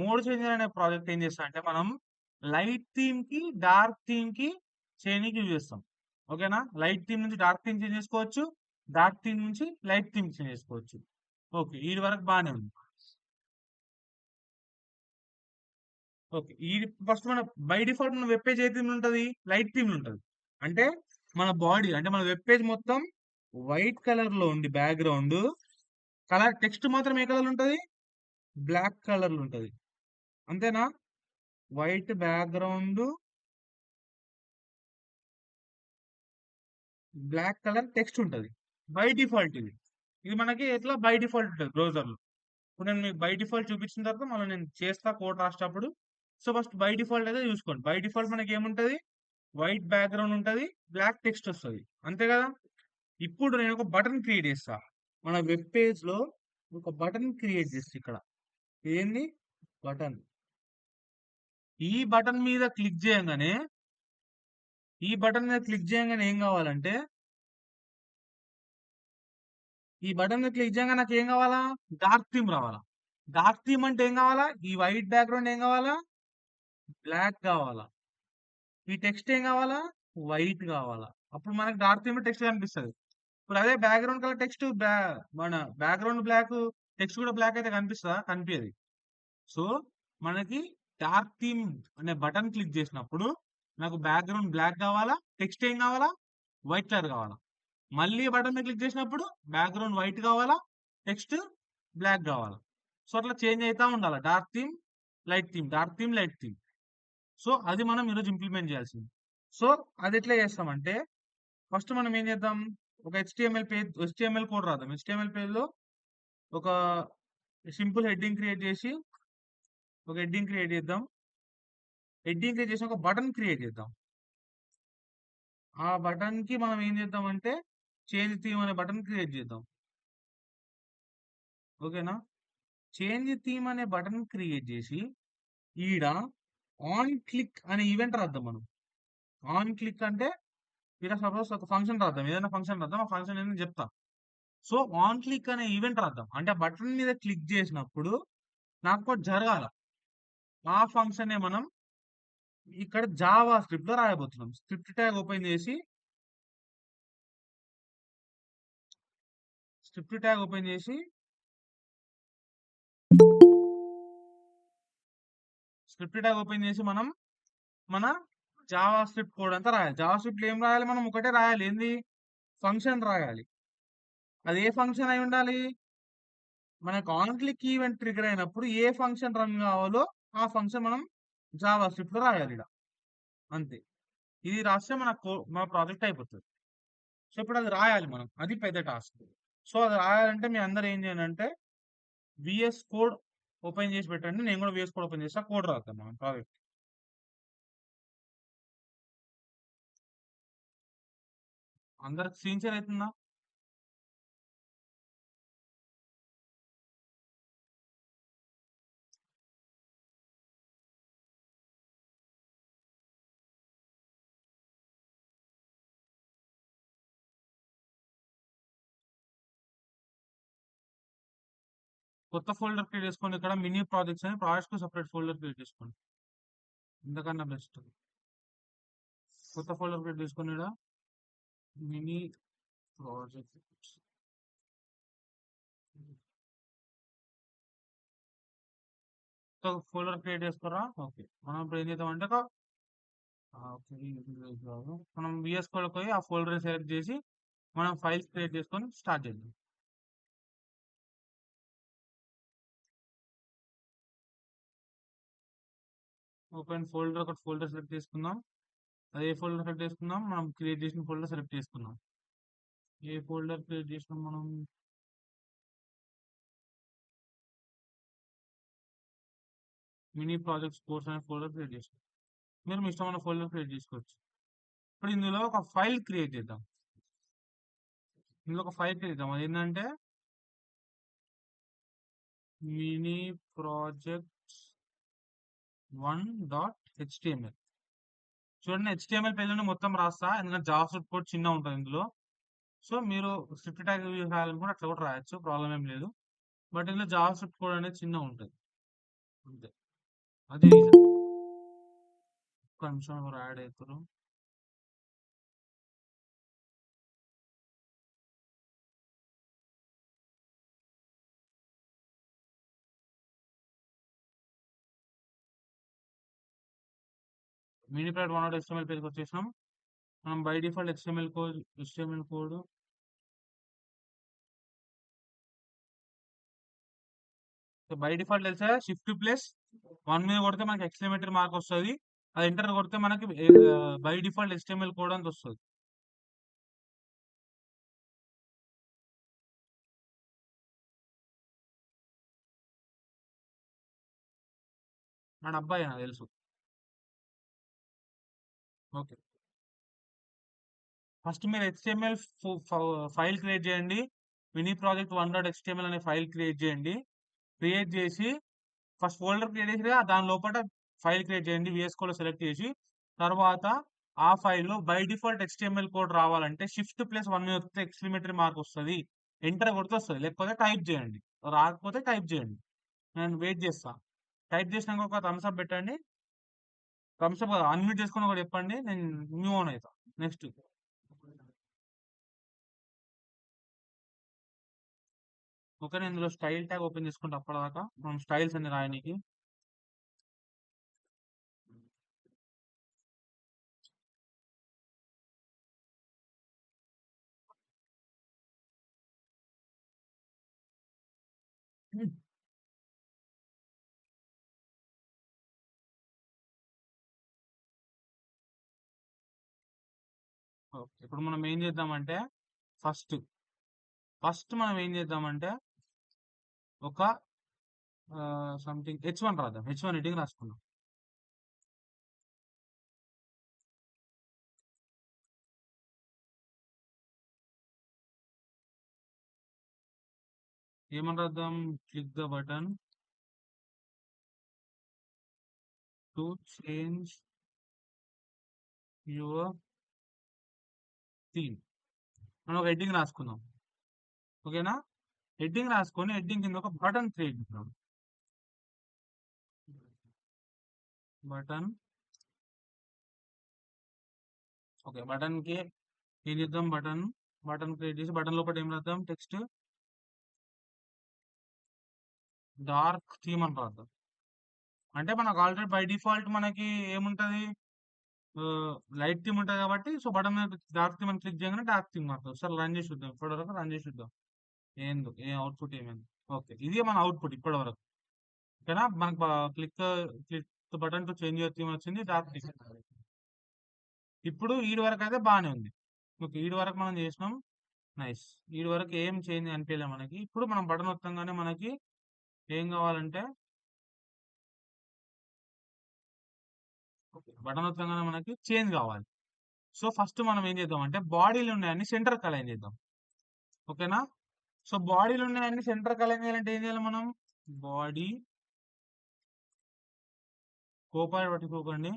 Mode changer అనే project ఏం చేస్తా అంటే మనం లైట్ థీమ్ కి డార్క్ థీమ్ కి చేయనీకి యూజ్ చేస్తాం. ఓకేనా? లైట్ థీమ్ నుంచి డార్క్ థీమ్ చేంజ్ చేసుకోవచ్చు. డార్క్ థీమ్ నుంచి లైట్ థీమ్ చేంజ్ చేసుకోవచ్చు. ఓకే, ఈ వరకు బాగానే ఉంది. ఓకే, ఈ ఫస్ట్ మన బై డిఫాల్ట్ మన వెబ్ పేజ్ ఏ థీమ్ ఉంటది? లైట్ థీమ్ ఉంటది. అంటే మన బాడీ అంటే మన వెబ్ పేజ్ మొత్తం వైట్ కలర్ లో ఉండి బ్యాక్గ్రౌండ్ కలర్ టెక్స్ట్ మాత్రం ఏ కలర్ ఉంటది? బ్లాక్ కలర్ లో ఉంటది. అంతేనా? White background black colour text ఉంటది. బై డిఫాల్ట్ ఇది. ఇది మనకి ఎట్లా బై డిఫాల్ట్ ఉంటుంది బ్రౌజర్ లో. ఇప్పుడు నేను మీకు బై డిఫాల్ట్ చూపించిన తర్వాత మళ్ళీ నేను చేస్తా కోడ్ రాసేటప్పుడు. సో ఫస్ట్ బై డిఫాల్ట్ అయితే చూసుకోండి. బై డిఫాల్ట్ మనకి ఏముంటది? వైట్ బ్యాక్గ్రౌండ్ ఉంటది, బ్లాక్ టెక్స్ట్ వస్తుంది. అంతే కదా? ఇప్పుడు నేను ఒక బటన్ క్రియేట్ చేస్తా. మన వెబ్ పేజ్ లో ఒక బటన్ క్రియేట్ చేస్తా ఇక్కడ. ఏంది? బటన్. ఈ బటన్ మీద క్లిక్ చేయగానే ఏం కావాలంటే ఈ బటన్ మీద క్లిక్ చేయగానే నాకు ఏం కావాలా? డార్క్ థీమ్ రావాలా? డార్క్ థీమ్ అంటే ఏం కావాలా? ఈ వైట్ బ్యాక్గ్రౌండ్ ఏం కావాలా? బ్లాక్ కావాలా? ఈ టెక్స్ట్ ఏం కావాలా? వైట్ కావాలా? అప్పుడు మనకి డార్క్ థీమ్ టెక్స్ట్ కనిపిస్తుంది. ఇప్పుడు అదే బ్యాక్గ్రౌండ్ కలర్ టెక్స్ట్ మన బ్యాక్గ్రౌండ్ బ్లాక్ టెక్స్ట్ కూడా బ్లాక్ అయితే కనిపిస్తుందా? కనిపించదు. సో మనకి డార్క్ థీమ్ అనే బటన్ క్లిక్ చేసినప్పుడు నాకు బ్యాక్గ్రౌండ్ బ్లాక్ కావాలా? టెక్స్ట్ ఏం కావాలా? వైట్ కలర్ కావాలా? మళ్ళీ బటన్ మీద క్లిక్ చేసినప్పుడు బ్యాక్గ్రౌండ్ వైట్ కావాలా? టెక్స్ట్ బ్లాక్ కావాలా? సో అట్లా చేంజ్ అవుతా ఉండాలి. Dark theme, light theme, dark theme, light theme. So అది మనం ఈరోజు ఇంప్లిమెంట్ చేయాల్సింది. సో అది ఎట్లా చేస్తామంటే ఫస్ట్ మనం ఏం చేద్దాం? ఒక హెచ్టిఎంఎల్ కోడ్ రాద్దాం. హెచ్టిఎంఎల్ పేజ్ లో ఒక సింపుల్ హెడ్డింగ్ క్రియేట్ చేసి ఒక హెడ్డింగ్ క్రియేట్ చేద్దాం. హెడ్డింగ్ క్రియేట్ చేసి ఒక బటన్ క్రియేట్ చేద్దాం. ఆ బటన్ కి మనం ఏం చేద్దామంటే చేంజ్ థీమ్ అనే బటన్ క్రియేట్ చేద్దాం. ఓకేనా? చేంజ్ థీమ్ అనే బటన్ క్రియేట్ చేసి ఈడ ఆన్ క్లిక్ అనే ఈవెంట్ రాద్దాం మనం. ఆన్ క్లిక్ అంటే ఇక్కడ సపోజ్ ఒక ఫంక్షన్ రాద్దాం. ఏదైనా ఫంక్షన్ రాద్దాం. ఆ ఫంక్షన్ ఏంటో చెప్తా. సో ఆన్ క్లిక్ అనే ఈవెంట్ రాద్దాం. అంటే ఆ బటన్ మీద క్లిక్ చేసినప్పుడు నాకు ఒకటి జరగాల. ఆ ఫంక్షన్ మనం ఇక్కడ జావా స్క్రిప్ట్ లో రాయబోతున్నాం. స్క్రిప్ట్ ట్యాగ్ ఓపెన్ చేసి మనం మన జావా స్క్రిప్ట్ కోడ్ అంతా రాయాలి. జావా స్క్రిప్ట్ ఏం రాయాలి? మనం ఒకటే రాయాలి. ఏంది? ఫంక్షన్ రాయాలి. అది ఏ ఫంక్షన్ అయి ఉండాలి? మనకు ఆన్ క్లిక్ ఈవెంట్ ట్రిగర్ అయినప్పుడు ఏ ఫంక్షన్ రన్ కావాలో ఆ ఫంక్షన్ మనం జావా స్క్రిప్ట్ లో రాయాలి ఇక్కడ. అంతే. ఇది రాస్తే మన ప్రాజెక్ట్ అయిపోతుంది. సో ఇప్పుడు అది రాయాలి మనం. అది పెద్ద టాస్క్. సో అది రాయాలంటే మీ అందరు ఏం చేయాలి అంటే విఎస్ కోడ్ ఓపెన్ చేసి పెట్టండి. నేను కూడా విఎస్ కోడ్ ఓపెన్ చేస్తా. కోడ్ రాద్దాం మనం ప్రాజెక్ట్. అందరికి స్క్రీన్ షేర్ అవుతుందా? కొత్త ఫోల్డర్ క్రియేట్ చేసుకోండి. ఇక్కడ మినీ ప్రాజెక్ట్స్ అని ప్రాజెక్ట్స్ కు సపరేట్ ఫోల్డర్ క్రియేట్ చేసుకోండి. ఎందుకన్నా బెస్ట్. కొత్త ఫోల్డర్ క్రియేట్ చేసుకొని ఇక్కడ మినీ ప్రాజెక్ట్ ఫోల్డర్ క్రియేట్ చేసుకోరా? ఓకే, మనం ఇప్పుడు ఏం చేద్దామంటే మనం విఎస్ కోడ్ పోయి ఆ ఫోల్డర్ సెలెక్ట్ చేసి మనం ఫైల్స్ క్రియేట్ చేసుకొని స్టార్ట్ చేద్దాం. ఓపెన్ ఫోల్డర్ ఒకటి ఫోల్డర్ సెలెక్ట్ చేసుకుందాం. అదే ఫోల్డర్ సెలెక్ట్ చేసుకుందాం. మనం క్రియేట్ చేసిన ఫోల్డర్ సెలెక్ట్ చేసుకుందాం. ఏ ఫోల్డర్ క్రియేట్ చేసినాం మనం? మినీ ప్రాజెక్ట్స్ కోర్స్ అనే ఫోల్డర్ క్రియేట్ చేసాం. మీరు మీ ఇష్టమైన ఫోల్డర్ క్రియేట్ చేసుకోవచ్చు. ఇప్పుడు ఇందులో ఒక ఫైల్ క్రియేట్ చేద్దాం. అది ఏంటంటే మినీ ప్రాజెక్ట్ 1.html. చూడండి, హెచ్టిఎంఎల్ పేజ్ మొత్తం రాస్తా. ఎందుకంటే జావా స్క్రిప్ట్ కోడ్ చిన్న ఉంటుంది ఇందులో. సో మీరు స్క్రిప్ట్ ట్యాగ్ రాయాలనుకుంటే అట్లా కూడా రాయొచ్చు, ప్రాబ్లం ఏం లేదు. బట్ ఇందులో జావా స్క్రిప్ట్ కోడ్ అనేది చిన్న ఉంటుంది అంతే. అది రీజన్. ఒక్క నిమిషం ఎవరు యాడ్ అవుతారు. మినీ ప్రైవేట్ 1.html పేజ్కి వచ్చేసినాం. మనం by default HTML code by default తెలుసా, shift+1 మీద కొడితే మనకి ఎక్స్క్లమేటరీ మార్క్ వస్తుంది. అది ఎంటర్ కొడితే మనకి బై డిఫాల్ట్ HTML కోడ్ అంత వస్తుంది. నా అబ్బాయి నాకు తెలుసు. ఓకే, ఫస్ట్ మీరు HTML ఫైల్ క్రియేట్ చేయండి. మినీ ప్రాజెక్ట్ 1.html అనే ఫైల్ క్రియేట్ చేయండి. క్రియేట్ చేసి ఫస్ట్ ఫోల్డర్ క్రియేట్ చేసి దాని లోపల ఫైల్ క్రియేట్ చేయండి. VS Code సెలెక్ట్ చేసి తర్వాత ఆ ఫైల్లో బై డిఫాల్ట్ HTML కోడ్ రావాలంటే Shift+1 మీద వస్తే ఎక్స్క్లమేటరీ మార్క్ వస్తుంది. ఎంటర్ కొడితే వస్తుంది, లేకపోతే టైప్ చేయండి. రాకపోతే టైప్ చేయండి. నేను వెయిట్ చేస్తా. టైప్ చేసినాక ఒక థమ్స్ అప్ పెట్టండి. థమ్స్ అప్ అన్మ్యూట్ చేసుకుని ఒకటి చెప్పండి, నేను న్యూ ఆన్ అవుతా. నెక్స్ట్ ఓకే, నేను ఇందులో స్టైల్ ట్యాగ్ ఓపెన్ చేసుకుంటే అప్పటిదాకా మనం స్టైల్స్ అన్ని రాయడానికి. ఓకే, ఇప్పుడు మనం ఏం చేద్దామంటే ఫస్ట్ ఫస్ట్ మనం ఏం చేద్దామంటే ఒక సంథింగ్ H1 రాద్దాం. H1 heading రాసుకుందాం. ఏమని రాద్దాం? Click the button to change your theme మనం ఒక హెడ్డింగ్ రాసుకుందాం. ఓకేనా? హెడ్డింగ్ రాసుకొని హెడ్డింగ్ కింద ఒక బటన్ క్రియేట్ చేద్దాం. బటన్. ఓకే, బటన్ కి ఏం చేద్దాం? బటన్ క్రియేట్ చేసి బటన్ లోపల ఏం రాద్దాం? టెక్స్ట్ డార్క్ థీమ్ అని రాద్దాం. అంటే మనకు ఆల్రెడీ బై డిఫాల్ట్ మనకి ఏముంటది, లైట్ థీమ్ ఉంటుంది కాబట్టి, సో బటన్ మీద డార్క్ థీమ్ అని క్లిక్ చేయగానే డార్క్ థీమ్ మారుతుంది. ఒకసారి రన్ చేసి చూద్దాం. ఇప్పటి వరకు రన్ చేసి చూద్దాం ఏ అవుట్పుట్ ఏమైంది. ఓకే, ఇది మన అవుట్పుట్ ఇప్పటి వరకు. ఓకేనా? మనకు click button to change your theme వచ్చింది, డార్క్ థీమ్. ఇప్పుడు ఈడి వరకు అయితే బాగానే ఉంది. ఓకే, ఈడి వరకు మనం చేసినాం. నైస్. ఈడి వరకు ఏం చేంజ్ అనిపించలేదు మనకి. ఇప్పుడు మనం బటన్ వత్తంగానే మనకి ఏం కావాలంటే, బటన్ వత్తంగానే మనకి చేంజ్ కావాలి. సో ఫస్ట్ మనం ఏం చేద్దాం అంటే బాడీలు ఉన్నాయని సెంటర్ అలైన్ చేద్దాం. ఓకేనా? సో బాడీలు ఉన్నాయని సెంటర్ అలైన్ చేయాలంటే ఏం చేయాలి మనం? బాడీ కోపాయి పట్టుకోకండి.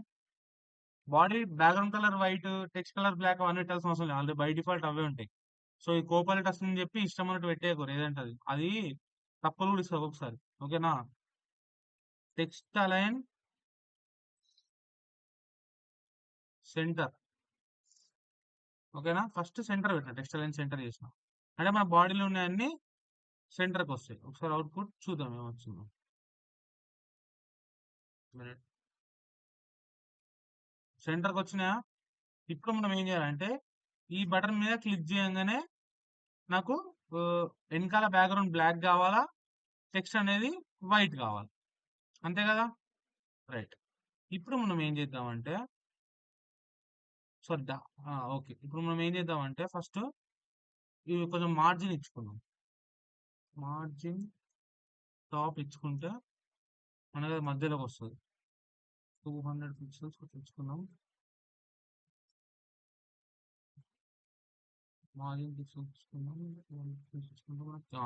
Body background colour white, text colour black అవన్నీ పెట్టాల్సిన అవసరం లేదు. ఆల్రెడీ బై డిఫాల్ట్ అవే ఉంటాయి. సో ఈ కోపాలి టెక్స్ట్ అని చెప్పి ఇష్టం అన్నట్టు పెట్టేయకూడదు. ఏదంటే అది తప్పులు కూడా ఇస్తుంది ఒకసారి. ఓకేనా? Text align centre. ఓకేనా? ఫస్ట్ సెంటర్ పెట్టిన, టెక్స్ట్ అలైన్ సెంటర్ చేసిన అంటే మన బాడీలో ఉన్నాయన్ని సెంటర్కి వస్తాయి. ఒకసారి అవుట్పుట్ చూద్దాం ఏమొచ్చిందో. సెంటర్కి వచ్చినాయా? ఇప్పుడు మనం ఏం చేయాలంటే ఈ బటన్ మీద క్లిక్ చేయగానే నాకు వెనకాల బ్యాక్గ్రౌండ్ బ్లాక్ కావాలా, టెక్స్ట్ అనేది వైట్ కావాలి. అంతే కదా? రైట్. ఇప్పుడు మనం ఏం చేద్దామంటే సారీ ఓకే, ఇప్పుడు మనం ఏం చేద్దామంటే ఫస్ట్ ఇవి కొంచెం మార్జిన్ ఇచ్చుకుందాం. మార్జిన్ టాప్ ఇచ్చుకుంటే మనకి అది మధ్యలోకి వస్తుంది. 200 పిక్సెల్స్ ఇచ్చుకుందాం. మార్జిన్ పిక్సెల్స్ ఇచ్చుకుందాం.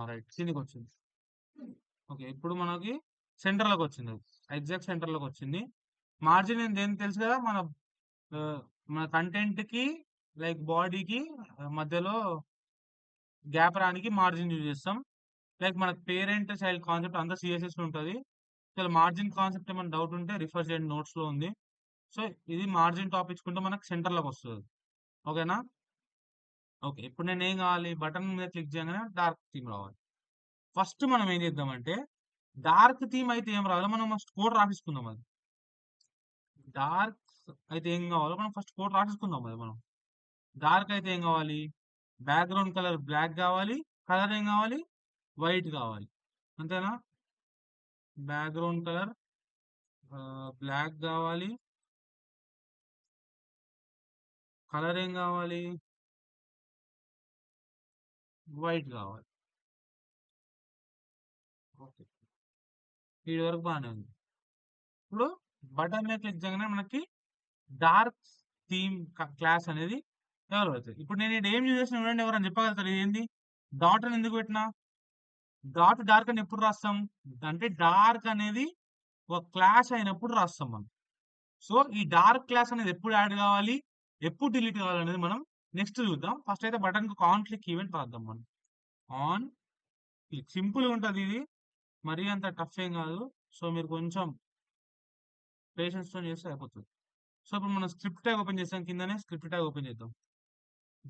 రైట్, కిందికి వచ్చింది. ఓకే, ఇప్పుడు మనకి సెంటర్లోకి వచ్చింది. ఎగ్జాక్ట్ సెంటర్లోకి వచ్చింది. మార్జిన్ ఏంటి తెలుసు కదా, ఆ, మన కంటెంట్ కి లైక్ బాడీకి మధ్యలో గ్యాప్ రానికి మార్జిన్ యూజ్ చేస్తాం. లైక్ మన పేరెంట్ చైల్డ్ కాన్సెప్ట్ అంతా CSS ఉంటుంది. మార్జిన్ కాన్సెప్ట్ ఏమైనా డౌట్ ఉంటే రిఫర్ చేయండి, నోట్స్ లో ఉంది. సో ఇది మార్జిన్ టాప్ ఇచ్చుకుంటే మనకు సెంటర్ లోకి వస్తుంది. ఓకేనా? ఓకే, ఇప్పుడు నేను ఏం కావాలి, బటన్ మీద క్లిక్ చేయగానే డార్క్ థీమ్ రావాలి. ఫస్ట్ మనం ఏం చేద్దామంటే, డార్క్ థీమ్ అయితే ఏం రావాలి, మనం ఫస్ట్ కోడ్ రాసేసుకుందాం. అది డార్క్ అయితే ఏం కావాలో మనం ఫస్ట్ కోడ్ రాసేసుకుందాం. అది మనం డార్క్ అయితే ఏం కావాలి, బ్యాక్గ్రౌండ్ కలర్ బ్లాక్ కావాలి, కలర్ ఏం కావాలి, వైట్ కావాలి. అంతేనా? బ్యాక్గ్రౌండ్ కలర్ బ్లాక్ కావాలి, కలర్ ఏం కావాలి, వైట్ కావాలి. ఓకే, వీడి వరకు బాగానే ఉంది. ఇప్పుడు బటన్ మీద క్లిక్ చేయగానే మనకి డార్క్ థీమ్ క్లాస్ అనేది డెవలప్ అవుతుంది. ఇప్పుడు నేను ఇక్కడ ఏం యూజ్ చేసిన చూడండి, ఎవరైనా చెప్పగలుగుతారు ఇది ఏంది? డాట్ అని ఎందుకు పెట్టినా? డాట్ డార్క్ అని ఎప్పుడు రాస్తాం అంటే, డార్క్ అనేది ఒక క్లాస్ అయినప్పుడు రాస్తాం మనం. సో ఈ డార్క్ క్లాస్ అనేది ఎప్పుడు యాడ్ కావాలి, ఎప్పుడు డిలీట్ కావాలి అనేది మనం నెక్స్ట్ చూద్దాం. ఫస్ట్ అయితే బటన్ కు ఆన్ క్లిక్ ఈవెంట్ రాద్దాం మనం. ఆన్ క్లిక్ సింపుల్ గా ఉంటుంది ఇది, మరీ అంత టఫ్ ఏం కాదు. సో మీరు కొంచెం పేషెన్స్ తో చేస్తే అయిపోతుంది. సో ఇప్పుడు మనం స్క్రిప్ట్ ట్యాగ్ ఓపెన్ చేస్తాం, కిందనే స్క్రిప్ట్ ట్యాగ్ ఓపెన్ చేద్దాం,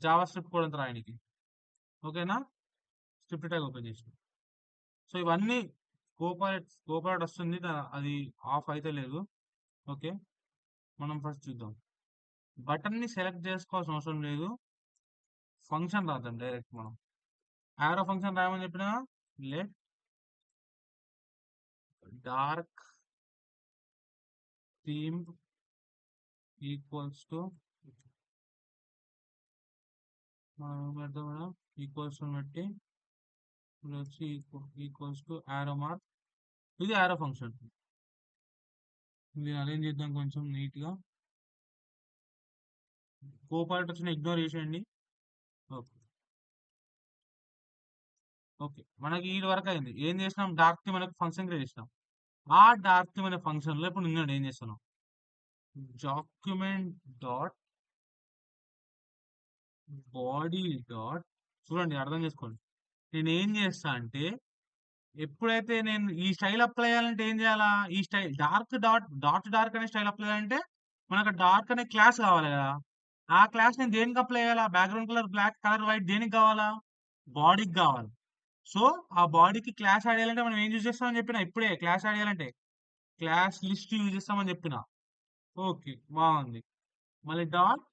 జావా స్క్రిప్ట్ కూడా అంత రాయడానికి. ఓకేనా? స్క్రిప్ట్ ట్యాగ్ ఓపెన్ చేసాం. సో ఇవన్నీ కోపారెట్ వస్తుంది, అది ఆఫ్ అయితే లేదు. ఓకే, మనం ఫస్ట్ చూద్దాం. బటన్ ని సెలెక్ట్ చేసుకోవాల్సిన అవసరం లేదు, ఫంక్షన్ రాద్దాం డైరెక్ట్ మనం. యారో ఫంక్షన్ రాయమని చెప్పిన, let dark theme equals to, మనం ఏం పెడతాం మేడం, ఈక్వల్స్ టు పెట్టి ఇప్పుడు వచ్చి ఈక్వల్స్ టు యారో మార్క్. ఇది యారో ఫంక్షన్. ఇది అరేంజ్ చేద్దాం కొంచెం నీట్ గా. కోపారెట్ వచ్చిన ఇగ్నోర్ చేసేయండి. ఓకే, ఓకే, మనకి ఈ వరకు అయింది. ఏం చేసినాం, డార్క్ థీమ్ అనే ఫంక్షన్ క్రియేట్ చేసినాం. ఆ డార్క్ థీమ్ అనే ఫంక్షన్ లో ఇప్పుడు నేను ఏం చేస్తున్నాం, డాక్యుమెంట్ డాట్ బాడీ డాట్, చూడండి అర్థం చేసుకోండి. నేను ఏం చేస్తా అంటే, ఎప్పుడైతే నేను ఈ స్టైల్ అప్లై చేయాలంటే ఏం చేయాలా, ఈ స్టైల్ డార్క్ డార్క్ అనే స్టైల్ అప్లై చేయాలంటే మనకు డార్క్ అనే క్లాస్ కావాలి కదా. ఆ క్లాస్ నేను దేనికి అప్లై చేయాలా, background colour black, colour white దేనికి కావాలా, బాడీకి కావాలి. సో ఆ బాడీకి క్లాస్ యాడ్ చేయాలంటే మనం ఏం యూజ్ చేస్తామని చెప్పిన, ఇప్పుడే క్లాస్ యాడ్ చేయాలంటే క్లాస్ లిస్ట్ యూజ్ చేస్తామని చెప్పిన. ఓకే, బాగుంది. మళ్ళీ డాట్,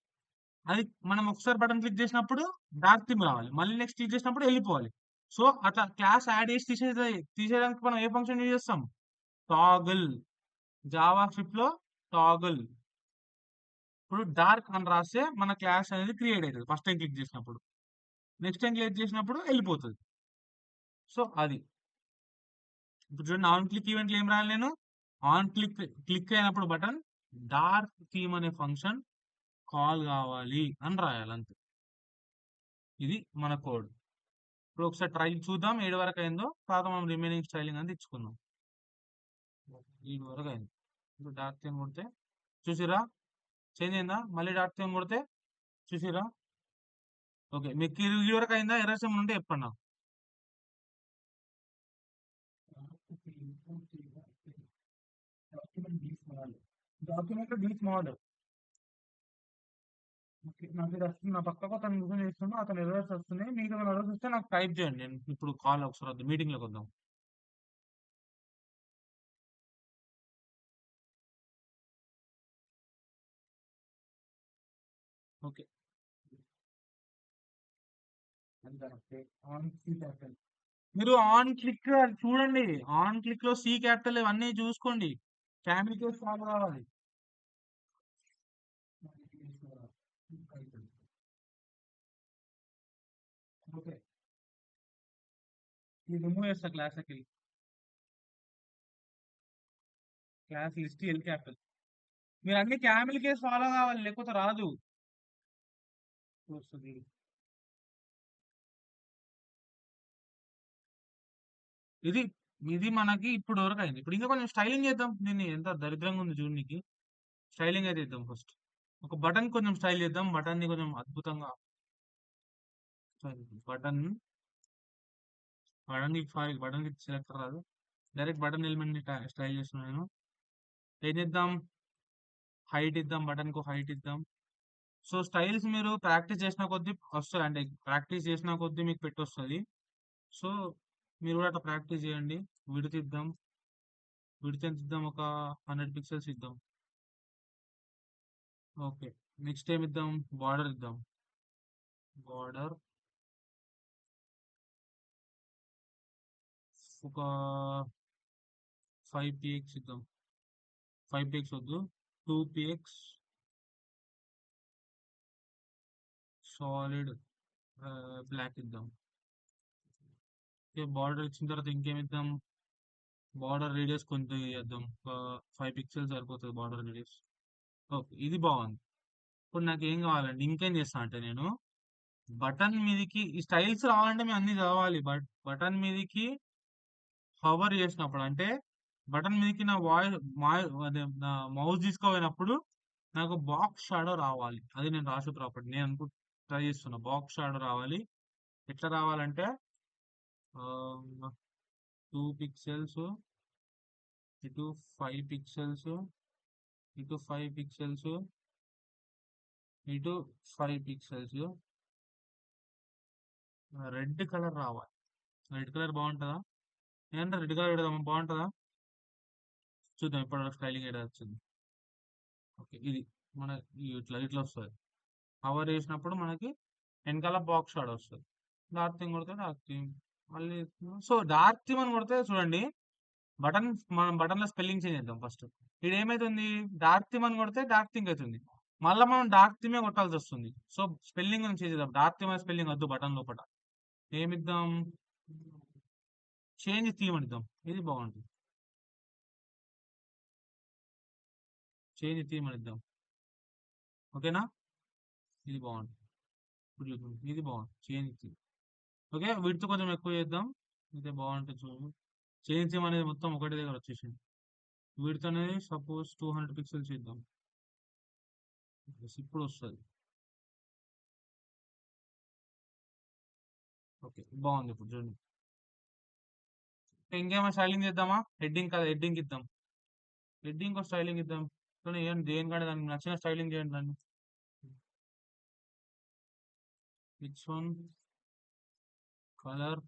అది మనం ఒకసారి బటన్ క్లిక్ చేసినప్పుడు డార్క్ థీమ్ రావాలి, మళ్ళీ నెక్స్ట్ క్లిక్ చేసినప్పుడు వెళ్ళిపోవాలి. సో అట్లా క్లాస్ యాడ్ చేసి తీసేయడానికి మనం ఏ ఫంక్షన్ యూజ్ చేస్తాం, టాగుల్. జావా స్క్రిప్ట్ లో టాగుల్. ఇప్పుడు డార్క్ అని రాస్తే మన క్లాస్ అనేది క్రియేట్ అవుతుంది ఫస్ట్ టైం క్లిక్ చేసినప్పుడు, నెక్స్ట్ టైం క్లిక్ చేసినప్పుడు వెళ్ళిపోతుంది. సో అది ఇప్పుడు చూడండి, ఆన్ క్లిక్ ఈవెంట్లు ఏం రాయాలి నేను, ఆన్ క్లిక్ అయినప్పుడు బటన్ డార్క్ థీమ్ అనే ఫంక్షన్ కాల్ కావాలి అని రాయాలి, అంతే. ఇది మన కోడ్. ఇప్పుడు ఒకసారి ట్రై చూద్దాం ఏడు వరకు అయిందో, తర్వాత మనం రిమైనింగ్ స్టైలింగ్ అని తెచ్చుకుందాం. ఏడు వరకు అయింది. ఇప్పుడు డార్క్ థీమ్ కొడితే చూసిరా చేంజ్ అయిందా, మళ్ళీ డార్క్ థీమ్ కొడితే చూసిరా. ఓకే, మీకు ఈ వరకు అయిందా, ఎర్రర్స్ ఏమైనా ఉంటే చెప్పండి నాకు. Document D small. నాకు ఇది వస్తుంది, నా పక్కకు అతను కూర్చొని చేస్తున్నాడు, అతను ఎర్రర్స్ వస్తున్నాయి. మీకు ఏమైనా ఎర్రర్స్ వస్తే నాకు టైప్ చేయండి, నేను ఇప్పుడు కాల్ ఒకసారి వద్దాం, మీటింగ్లోకి వద్దాం. ఓకే, మీరు ఆన్ క్లిక్ చూడండి, ఆన్ క్లిక్ లో సి క్యాపిటల్ ఇవన్నీ చూసుకోండి, ఫ్యామిలీ కేస్ ఫాలో కావాలి. ఓకే, ఇది రిమూవ్ చేస్తా class class list L capital. మీరు అన్ని క్యామిల్ కేస్ ఫాలో కావాలి, లేకపోతే రాదు. వస్తుంది. ఇది ఇది మనకి ఇప్పుడు వరకు అయింది. ఇప్పుడు ఇంకా కొంచెం స్టైలింగ్ చేద్దాం, దీన్ని ఎంత దరిద్రంగా ఉంది చూడనికి. స్టైలింగ్ అయితే ఇద్దాం ఫస్ట్. ఒక బటన్ కొంచెం స్టైల్ చేద్దాం, బటన్ ని కొంచెం అద్భుతంగా. బటన్ బటన్ కి సారీ, బటన్ కి సెలెక్ట్ రాదు. డైరెక్ట్ బటన్ ఎలిమెంట్ స్టైల్ చేస్తున్నాను నేను. ఏం చేద్దాం, హైట్ ఇద్దాం, బటన్ కు హైట్ ఇద్దాం. సో స్టైల్స్ మీరు ప్రాక్టీస్ చేసిన కొద్దీ వస్తుంది, అంటే ప్రాక్టీస్ చేసిన కొద్దీ మీకు పెట్టొస్తుంది. సో మీరు కూడా అట్లా ప్రాక్టీస్ చేయండి. విడత్ ఇద్దాం, విడత్ ఎంత ఇద్దాం, ఒక 100 పిక్సెల్స్ ఇద్దాం. ఓకే, నెక్స్ట్ ఏం ఇద్దాం, బార్డర్ ఇద్దాం. బార్డర్ ఒక 5 px ఇద్దాం. 5 px వద్దు, 2 px సాలిడ్ బ్లాక్ ఇద్దాం. ఓకే, బార్డర్ ఇచ్చిన తర్వాత ఇంకేం ఇద్దాం, బార్డర్ రేడియస్ కొంచెం ఇద్దాం, ఒక 5 పిక్సెల్స్ సరిపోతుంది బార్డర్ రేడియస్. ఓకే, ఇది బాగుంది. ఇప్పుడు నాకు ఏం కావాలంటే, ఇంకేం చేస్తా అంటే నేను బటన్ మీదకి ఈ స్టైల్స్ రావాలంటే మేము అన్ని చదవాలి. బటన్ మీదకి హవర్ చేసినప్పుడు, అంటే బటన్ మీదకి నా వాయిస్ అదే నా మౌస్ తీసుకోపోయినప్పుడు నాకు బాక్స్ షాడో రావాలి. అది నేను రాసే ప్రాపర్టీ, నేను ట్రై చేస్తున్నా. బాక్స్ షాడో రావాలి. ఎట్లా రావాలంటే 2 పిక్సెల్స్, ఇటు 5 పిక్సెల్స్, ఇటు 5 పిక్సెల్స్, ఇటు 5 పిక్సెల్స్. రెడ్ కలర్ రావాలి. రెడ్ కలర్ బాగుంటుందా? ఏంటంటే రెడ్ కలర్ పెడదామా, బాగుంటుందా? చూద్దాం ఇప్పుడు స్టైలింగ్ ఏడా వచ్చింది. ఓకే, ఇది మన ఇట్లా ఇట్లా వస్తుంది. కవర్ చేసినప్పుడు మనకి వెనకాల బాక్స్ షాడ్ వస్తుంది. డార్క్ థీమ్ కొడితే డార్క్ థీమ్ మళ్ళీ. సో డార్క్ థీమ్ అని కొడితే చూడండి, బటన్ మనం బటన్ లో స్పెల్లింగ్ చేంజ్ చేద్దాం ఫస్ట్. ఇది ఏమైతుంది, డార్క్ థీమ్ అని కొడితే డార్క్ థీమ్ అవుతుంది. మళ్ళీ మనం డార్క్ థీమే కొట్టాల్సి వస్తుంది. సో స్పెల్లింగ్ చేంజ్ చేద్దాం. డార్క్ థీమ్ అనే స్పెల్లింగ్ వద్దు బటన్ లోపల. ఏమిద్దాం, చేంజ్ థీమ్ అని ఇద్దాం. ఇది బాగుంటుంది. చేంజ్ థీమ్ అని ఇద్దాం. ఓకేనా, ఇది బాగుంటుంది. ఇప్పుడు చూద్దాం, ఇది బాగుంది, చేంజ్ థీమ్. ఓకే, వీటితో కొంచెం ఎక్కువ చేద్దాం, అయితే బాగుంటుంది. చూడు, చేంజ్ థీమ్ అనేది మొత్తం ఒకటి దగ్గర వచ్చేసింది. వీటితో అనేది సపోజ్ 200 పిక్సెల్స్ చేద్దాం. ఇప్పుడు వస్తుంది. ఓకే, బాగుంది. ఇప్పుడు చూడండి, ఇంకేమైనా స్టైలింగ్ చేద్దామా, హెడ్డింగ్ కదా, హెడ్డింగ్ ఇద్దాం. హెడ్డింగ్ స్టైలింగ్ ఇద్దాం. చూడండి, ఏం దేనికంటే దానికి నచ్చిన స్టైలింగ్ చేయండి దాన్ని. Which one, colour,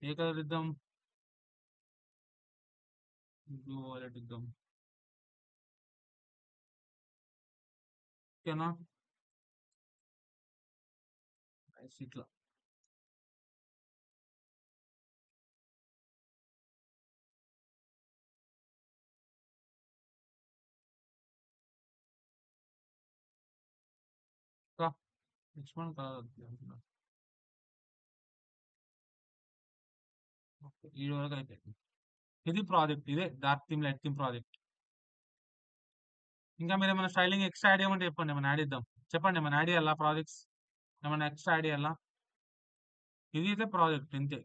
A colour ఇద్దాం, బ్లూ వాలెట్ ఇద్దాం. ఓకేనా, ఇట్లా. Next one colour. ఈ వరకు అయిపోయింది. ఇది ప్రాజెక్ట్, ఇదే dark theme light theme project. ఇంకా మీరు ఏమైనా స్టైలింగ్ ఎక్స్ట్రా యాడ్ చేయమంటే చెప్పండి, ఏమైనా యాడ్ ఇద్దాం. చెప్పండి, ఏమైనా యాడ్ చేయాలా ప్రాజెక్ట్స్, ఏమైనా ఎక్స్ట్రా యాడ్ చేయాలా? ఇది అయితే ప్రాజెక్ట్ ఇంతే.